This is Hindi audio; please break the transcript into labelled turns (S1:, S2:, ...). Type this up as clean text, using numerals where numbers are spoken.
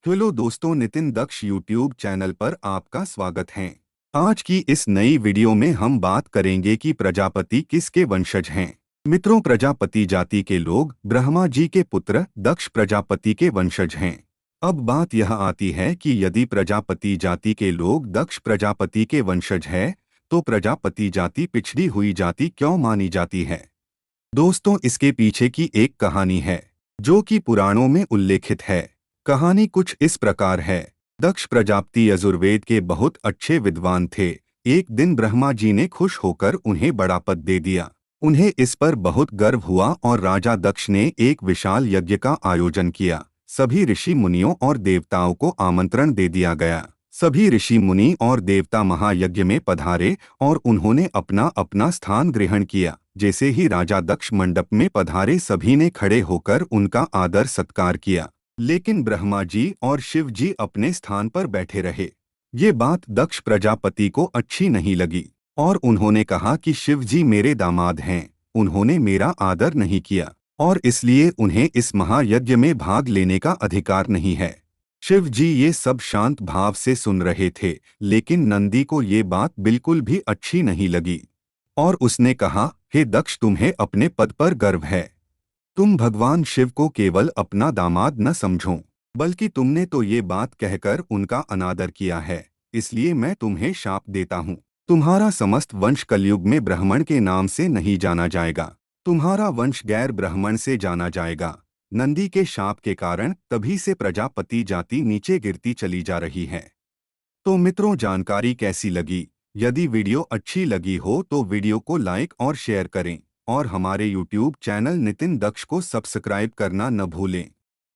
S1: हेलो दोस्तों, नितिन दक्ष यूट्यूब चैनल पर आपका स्वागत है। आज की इस नई वीडियो में हम बात करेंगे कि प्रजापति किसके वंशज हैं। मित्रों, प्रजापति जाति के लोग ब्रह्मा जी के पुत्र दक्ष प्रजापति के वंशज हैं। अब बात यह आती है कि यदि प्रजापति जाति के लोग दक्ष प्रजापति के वंशज हैं, तो प्रजापति जाति पिछड़ी हुई जाति क्यों मानी जाती है। दोस्तों, इसके पीछे की एक कहानी है जो कि पुराणों में उल्लेखित है। कहानी कुछ इस प्रकार है। दक्ष प्रजापति यजुर्वेद के बहुत अच्छे विद्वान थे। एक दिन ब्रह्मा जी ने खुश होकर उन्हें बड़ा पद दे दिया। उन्हें इस पर बहुत गर्व हुआ और राजा दक्ष ने एक विशाल यज्ञ का आयोजन किया। सभी ऋषि मुनियों और देवताओं को आमंत्रण दे दिया गया। सभी ऋषि मुनि और देवता महायज्ञ में पधारे और उन्होंने अपना अपना स्थान ग्रहण किया। जैसे ही राजा दक्ष मंडप में पधारे, सभी ने खड़े होकर उनका आदर सत्कार किया, लेकिन ब्रह्मा जी और शिव जी अपने स्थान पर बैठे रहे। ये बात दक्ष प्रजापति को अच्छी नहीं लगी और उन्होंने कहा कि शिव जी मेरे दामाद हैं, उन्होंने मेरा आदर नहीं किया और इसलिए उन्हें इस महायज्ञ में भाग लेने का अधिकार नहीं है। शिव जी ये सब शांत भाव से सुन रहे थे, लेकिन नंदी को ये बात बिल्कुल भी अच्छी नहीं लगी और उसने कहा, हे दक्ष, तुम्हें अपने पद पर गर्व है। तुम भगवान शिव को केवल अपना दामाद न समझो, बल्कि तुमने तो ये बात कहकर उनका अनादर किया है। इसलिए मैं तुम्हें शाप देता हूँ। तुम्हारा समस्त वंश कलयुग में ब्राह्मण के नाम से नहीं जाना जाएगा। तुम्हारा वंश गैर ब्राह्मण से जाना जाएगा। नंदी के शाप के कारण तभी से प्रजापति जाति नीचे गिरती चली जा रही है। तो मित्रों, जानकारी कैसी लगी? यदि वीडियो अच्छी लगी हो तो वीडियो को लाइक और शेयर करें और हमारे YouTube चैनल नितिन दक्ष को सब्सक्राइब करना न भूलें।